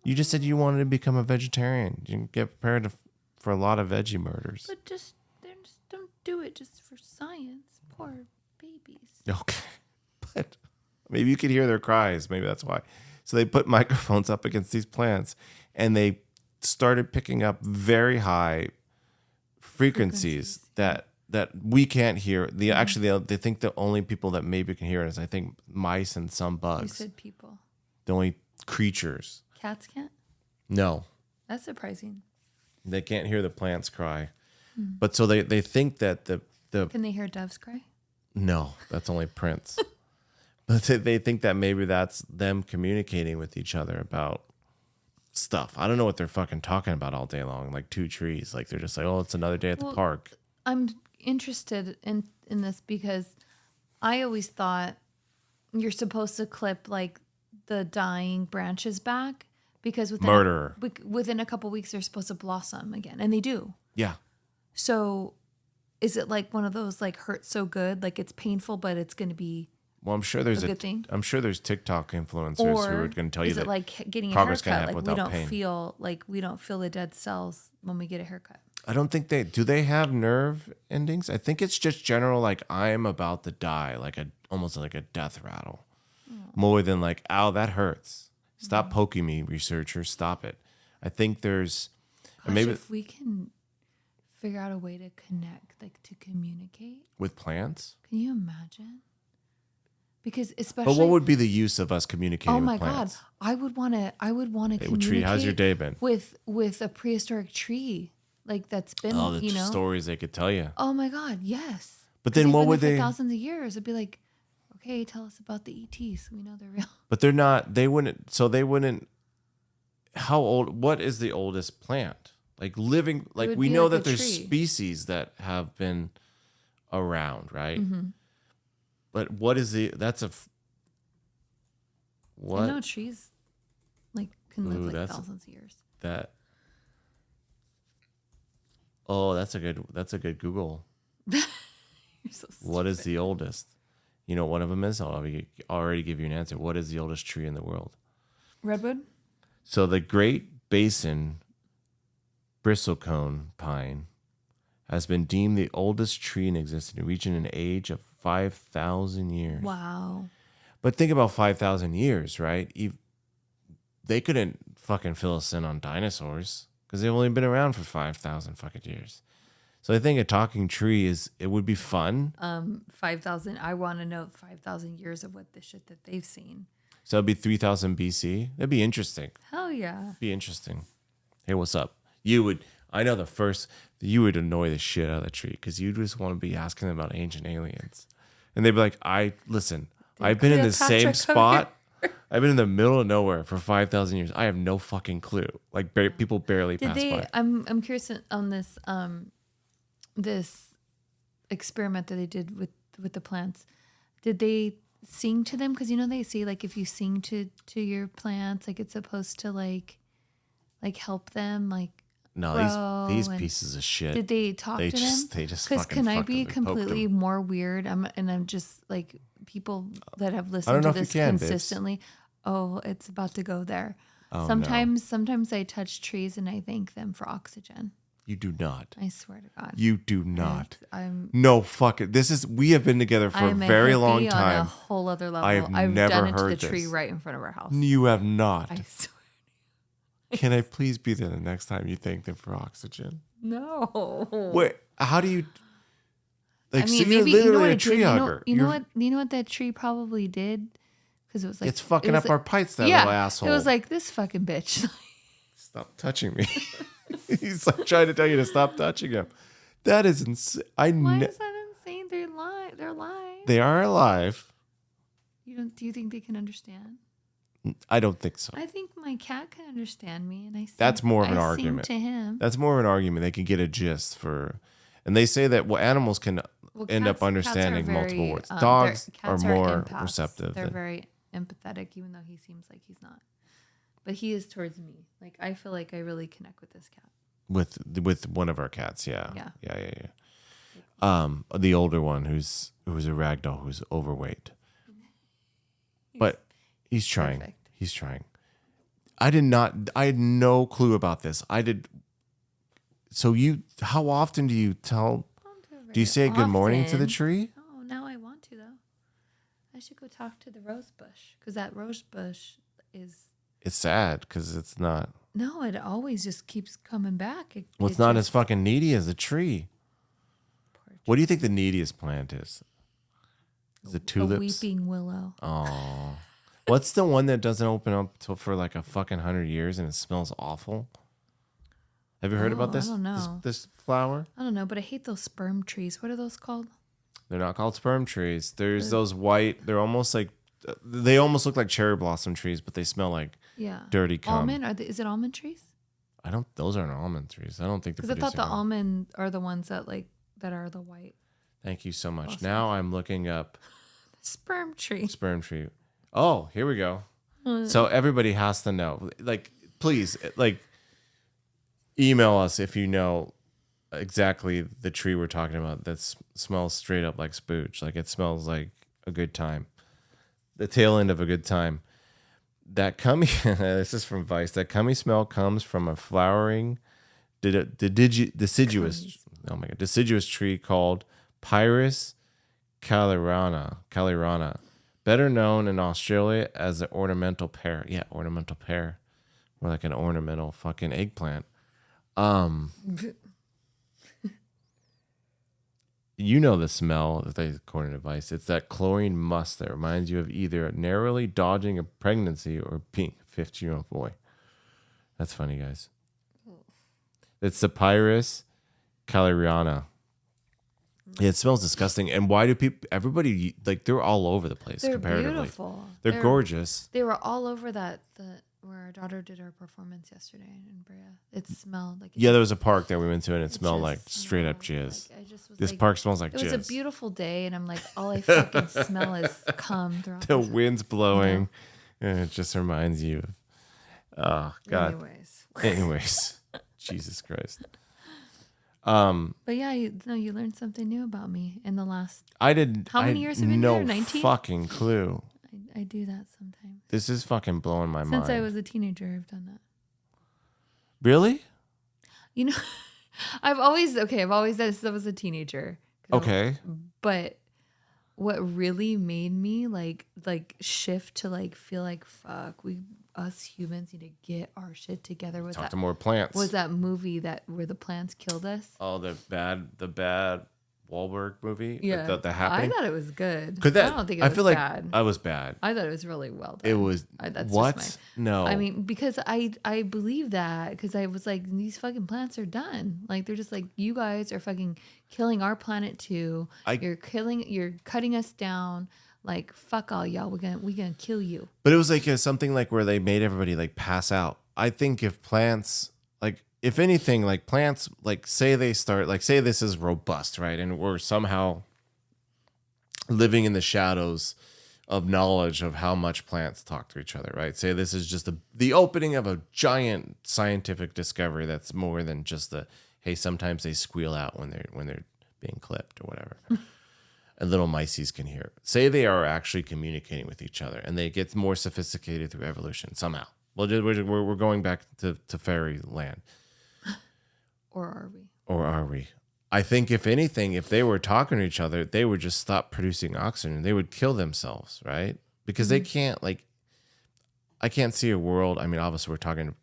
You just said you wanted to become a vegetarian. You can get prepared for a lot of veggie murders. But just don't do it just for science. Poor babies. Okay, but maybe you could hear their cries. Maybe that's why. So they put microphones up against these plants, and they started picking up very high frequencies that we can't hear. Actually, they think the only people that maybe can hear it is, I think, mice and some bugs. You said people. The only creatures. Cats can't? No. That's surprising. They can't hear the plants cry. But so they think that the Can they hear doves cry? No, that's only Prince. But they think that maybe that's them communicating with each other about stuff. I don't know what they're fucking talking about all day long, like 2 trees. Like they're just like, oh, it's another day at the park. I'm interested in this because I always thought you're supposed to clip like the dying branches back because within a couple weeks they're supposed to blossom again, and they do. Yeah. So is it like one of those like hurt so good, like it's painful, but it's going to be Well, I'm sure there's a good thing? I'm sure there's TikTok influencers who Or are going to tell you is it that like getting a progress can haircut? happen Like we without don't pain. feel the dead cells when we get a haircut. I don't think they have nerve endings? I think it's just general like I'm about to die, like almost like a death rattle. More than like, ow, that hurts. Stop poking me, researcher. Stop it. I think there's Gosh, maybe if we can figure out a way to connect, like to communicate, with plants. can you imagine? Because But especially, what would be the use of us communicating oh my with plants? God, I would want to Hey, communicate tree, how's your day been? with a prehistoric tree, like that's been, Oh, the you know, stories they could tell you. oh my God, yes. But 'Cause then they've what been would there they? for thousands of years? It'd be like, okay, tell us about the ETs. We know they're real. But they're not. They wouldn't. So they wouldn't. How old? What is the oldest plant? Like living. Like would we be know like that a there's tree. species that have been around, right? Mm-hmm. But what is the? That's a. What I know trees like can live Ooh, like that's- thousands of years. that? Oh, that's a good Google. You're so stupid. What is the oldest? You know, what one of them is. I'll already give you an answer. What is the oldest tree in the world? Redwood? So the Great Basin bristlecone pine has been deemed the oldest tree in existence, reaching an age of 5,000 years. Wow. But think about 5,000 years, right? They couldn't fucking fill us in on dinosaurs because they've only been around for 5,000 fucking years. So I think a talking tree it would be fun. 5,000. I want to know 5,000 years of what the shit that they've seen. So it'd be 3,000 BC. That'd be interesting. Hell yeah. Be interesting. Hey, what's up? I know you would annoy the shit out of the tree because you just want to be asking them about ancient aliens. And they'd be like, I've been in the same Cleopatra spot. I've been in the middle of nowhere for 5,000 years. I have no fucking clue. Like people barely Did pass they? by. I'm curious on this this experiment that they did with the plants. Did they sing to them? Because you know they say like if you sing to your plants, like it's supposed to like help them like. No, grow these and- pieces of shit. Did they talk They to just them? they just Because fucking can I fucked be them and poked completely them. more weird? I'm just like people that have don't listened know to if you this can, babes. consistently. Oh, it's about to go there. Oh, no. Sometimes I touch trees and I thank them for oxygen. You do not. I swear to God. You do not. I'm No, fuck it. We have been together for a I'm very hippie long on a time. whole other level. I have I've never done it to the heard tree this. right in front of our house. You have not. I swear. Can I please be there the next time you thank them for oxygen? No. Wait, how do you? Like, I mean, so you're maybe you know literally what a it tree did. hugger. You know what that tree probably did? Because it was like It's fucking it was up our pipes, that yeah, little asshole. It was like this fucking bitch. Stop touching me. He's like trying to tell you to stop touching him. That is insane. Why is that insane? They're live. They're live. They are alive. Do you think they can understand? I don't think so. I think my cat can understand me, and I. Sing, That's more of an I argument. Sing to him. That's more of an argument. They can get a gist for, and they say that animals can end up Cats are understanding very, multiple words. they're- Dogs are cats more empaths. receptive. They're very empathetic, even though he seems like he's not. But he is towards me. Like I feel like I really connect with this cat. with one of our cats. Yeah. Yeah. The older one who's a ragdoll who's overweight, but he's trying. perfect. He's trying. I had no clue about this. So how often do you do you say good morning to the Often. tree? Oh, now I want to though. I should go talk to the rose bush because that rose bush is It's sad because it's not. no. It always just keeps coming back. Well, it's not as fucking needy as the tree. Poor What do you think the neediest plant is? Is it A tulips? weeping willow. Oh, what's the one that doesn't open up for like a fucking 100 years and it smells awful? Have you heard about Oh, this? I don't know. This flower? I don't know, but I hate those sperm trees. What are those called? They're not called sperm trees. There's those white. They're almost like they almost look like cherry blossom trees, but they smell like Yeah. dirty cum. Almond? Is it almond trees? Those aren't almond trees. I don't think they're Because I thought the producing almond are the ones that are the white. Thank you so much. Awesome. Now I'm looking up Sperm tree. sperm tree. Oh, here we go. So everybody has to know. Like, please, like, email us if you know exactly the tree we're talking about that smells straight up like spooge. Like it smells like a good time. The tail end of a good time. That cummy, this is from Vice. That cummy smell comes from a flowering, deciduous, oh my god, deciduous tree called Pyrus calirana, better known in Australia as the ornamental pear. Yeah, ornamental pear, or like an ornamental fucking eggplant. You know the smell, according to Vice. It's that chlorine must that reminds you of either narrowly dodging a pregnancy or being a 15-year-old boy. That's funny, guys. It's the Pyrus caliriana. Yeah, it smells disgusting. And why do everybody, like, they're all over the place. They're comparatively. beautiful. They're gorgeous. They were all over where our daughter did her performance yesterday in Brea. It smelled like there was a park that we went to, and it smelled like straight up jizz. Like, I just was this park smells like jizz. It was a beautiful day, and I'm like, all I fucking smell is cum throughout the wind's blowing, and it just reminds you of, oh god. Anyways, Jesus Christ. But yeah, you learned something new about me in the last. I did. How many years have you been here? 19? Fucking clue. I do that sometimes. This is fucking blowing my mind. Since I was a teenager, I've done that. Really? You know, I've always done it since I was a teenager. Okay. But what really made me like shift to like feel like fuck, us humans need to get our shit together. Talk to more plants. Was that movie where the plants killed us? Oh, the bad Wahlberg movie. Yeah, the happening. I thought it was good. I don't think it was bad. I was bad. I thought it was really well done. It was. That's what? No. I mean, because I believe that because I was like, these fucking plants are done. Like they're just like, you guys are fucking killing our planet too. You're cutting us down. Like fuck all y'all. We're gonna kill you. But it was like something like where they made everybody like pass out. I think if plants like. If anything, like plants, like say this is robust, right? And we're somehow living in the shadows of knowledge of how much plants talk to each other, right? Say this is just the opening of a giant scientific discovery that's more than just hey, sometimes they squeal out when they're being clipped or whatever. And little mices can hear. Say they are actually communicating with each other and they get more sophisticated through evolution somehow. Well, we're going back to fairyland. Or are we? I think if anything, if they were talking to each other, they would just stop producing oxygen. They would kill themselves, right? Because they can't, like, I can't see a world. I mean, obviously we're talking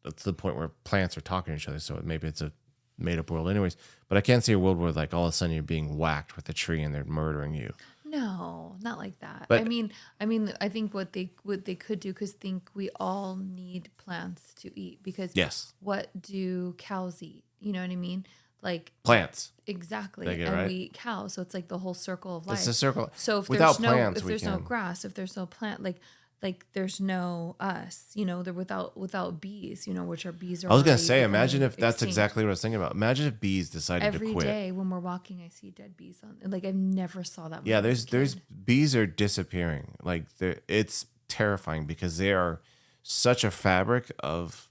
to the point where plants are talking to each other, so maybe it's a made up world anyways. But I can't see a world where like all of a sudden you're being whacked with a tree and they're murdering you. No, not like that. But, I mean, I think what they could do, because think we all need plants to eat, because yes, what do cows eat? You know what I mean? Like plants. Exactly. And right? We eat cows, so it's like the whole circle of life. It's a circle. So if without there's plants, no grass, if there's no plant, like there's no us, you know, they're without bees, you know, which are bees are. I was gonna say, imagine if that's extinct. Exactly what I was thinking about. Imagine if bees decided to quit. Every day when we're walking, I see dead bees on. Like I've never saw that. Yeah, there's bees are disappearing. Like it's terrifying because they are such a fabric of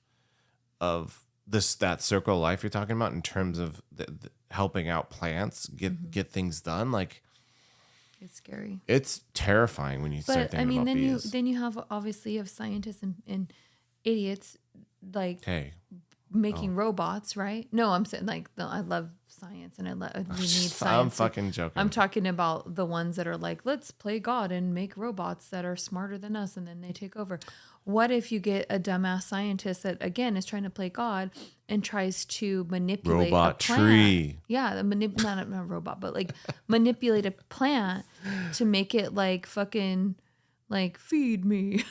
that circle of life you're talking about in terms of the helping out plants get things done. Like it's scary. It's terrifying when you start thinking about bees. Then you have obviously scientists and idiots like making robots, right? No, I'm saying like I love science and we need science. I'm fucking joking. I'm talking about the ones that are like, let's play God and make robots that are smarter than us, and then they take over. What if you get a dumbass scientist that again is trying to play God and tries to manipulate a plant? Tree? Yeah, not a robot, but like manipulate a plant to make it like fucking. Like, feed me.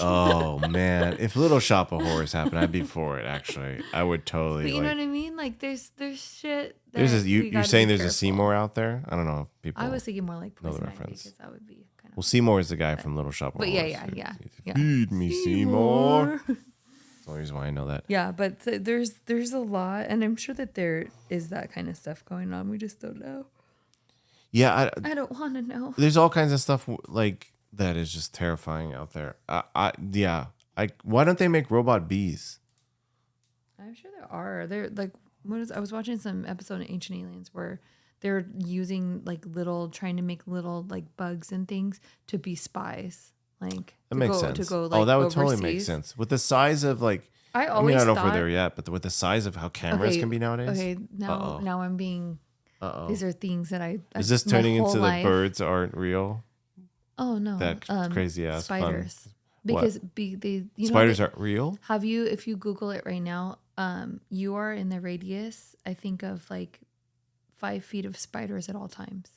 Oh, man. If Little Shop of Horrors happened, I'd be for it, actually. I would totally. But you know what I mean? Like, there's shit. You're saying there's a Seymour out there? I don't know if people. I was thinking more like know the Poison Ivy, reference. because that would be kind of. Well, Seymour is the guy from Little Shop of Horrors. But yeah. Feed me, Seymour. That's the only reason why I know that. Yeah, but there's a lot, and I'm sure that there is that kind of stuff going on. We just don't know. Yeah, I don't want to know. There's all kinds of stuff like. That is just terrifying out there. Why don't they make robot bees? I'm sure there are. They're like I was watching some episode of Ancient Aliens where they're using like trying to make little like bugs and things to be spies. Like That makes sense. To go like that would overseas. totally make sense. With the size of like, I I don't know if we're thought there yet, but with the size of how cameras can be nowadays. Okay, now I'm being. These are things that Is this turning into life. the birds aren't real? Oh no, That crazy ass spiders. Fun. Because spiders aren't real. If you Google it right now, you are in the radius, I think, of like 5 feet of spiders at all times,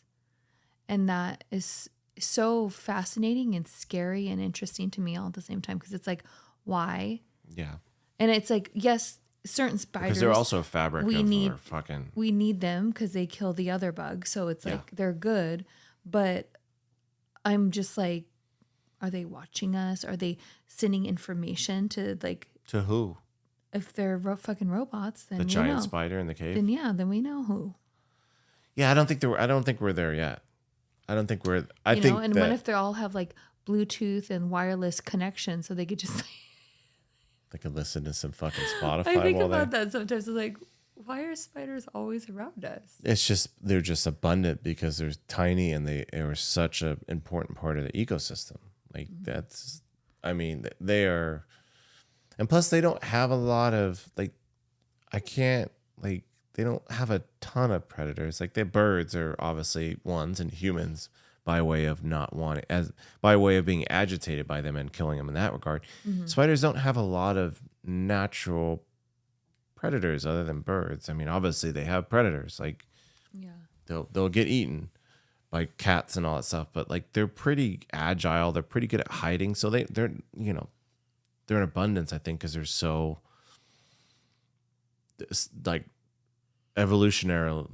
and that is so fascinating and scary and interesting to me all at the same time because it's like, why? Yeah. And it's like, yes, certain spiders. Because they're also fabric. We need them because they kill the other bugs. So it's like they're good. But I'm just like, are they watching us? Are they sending information to like? To who? If they're fucking robots, then the giant spider in the cave. Then we know who. Yeah, I don't think we're there yet. I don't think we're. And what if they all have like Bluetooth and wireless connection, so they could just. They could listen to some fucking Spotify. I think about that sometimes. I'm like, why are spiders always around us? It's just they're just abundant because they're tiny and they are such an important part of the ecosystem. Like that's, I mean, they are, and plus they don't have a lot of like, they don't have a ton of predators. Like the birds are obviously ones and humans by way of by way of being agitated by them and killing them in that regard. Mm-hmm. Spiders don't have a lot of natural predators other than birds. I mean, obviously they have predators. Like, they'll get eaten by cats and all that stuff, but like they're pretty agile. They're pretty good at hiding. So they're in abundance, I think, because they're so like evolutionary.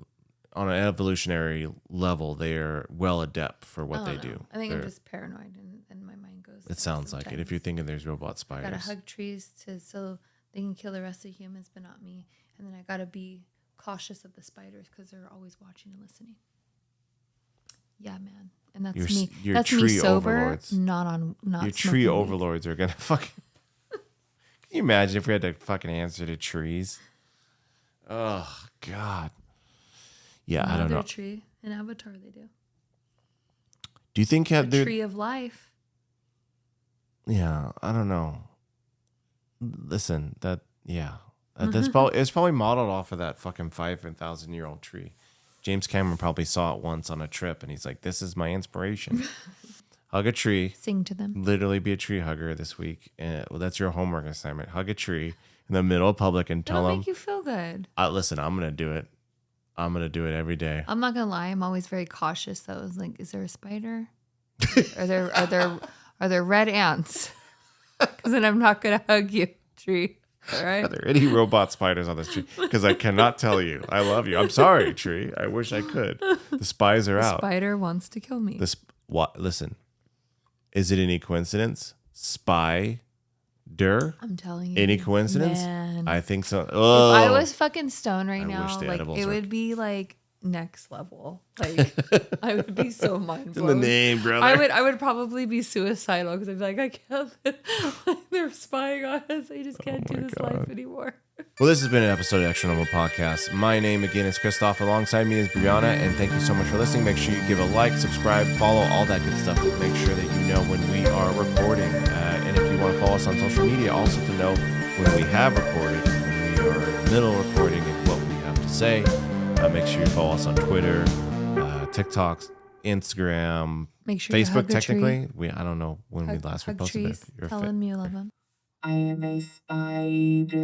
On an evolutionary level, they are well adept for what they do. I think I'm just paranoid, and my mind goes. It sounds like it. If you're thinking there's robot spiders, I gotta hug trees so they can kill the rest of the humans, but not me. And then I gotta be cautious of the spiders because they're always watching and listening. Yeah, man, and that's me. That's me sober, overlords. Not your tree overlords are gonna fucking. Can you imagine if we had to fucking answer to trees? Oh God. Yeah, I don't know. Tree in Avatar, they do. Do you think the tree of life? Yeah, I don't know. Listen, that's it's probably modeled off of that fucking 5,000-year-old tree. James Cameron probably saw it once on a trip, and he's like, "This is my inspiration." Hug a tree. Sing to them. Literally, be a tree hugger this week. That's your homework assignment. Hug a tree in the middle of public and tell them. Make you feel good. Listen, I'm gonna do it. I'm going to do it every day. I'm not going to lie. I'm always very cautious, though. It's like, is there a spider? are there red ants? Because then I'm not going to hug you, tree. All right? Are there any robot spiders on this tree? Because I cannot tell you. I love you. I'm sorry, tree. I wish I could. The spies are out. The spider wants to kill me. Listen. Is it any coincidence? I'm telling you. Any coincidence? Man. I think so. Oh, if I was fucking stoned right now, like it would be like next level. Like I would be so mind blown. In the name, brother. I would probably be suicidal because I'd be like, I can't. They're spying on us. I just can't do this life anymore. Well, this has been an episode of ExtraNormal Podcast. My name again is Christoph. Alongside me is Brianna, and thank you so much for listening. Make sure you give a like, subscribe, follow, all that good stuff to make sure that you know when we are recording. And if you want to follow us on social media, also to know when we have recorded, when we are in the middle of recording, and what we have to say. Make sure you follow us on Twitter, TikTok, Instagram, make sure Facebook. Technically, I don't know when we last posted it. Tell them you love them. I am a spider.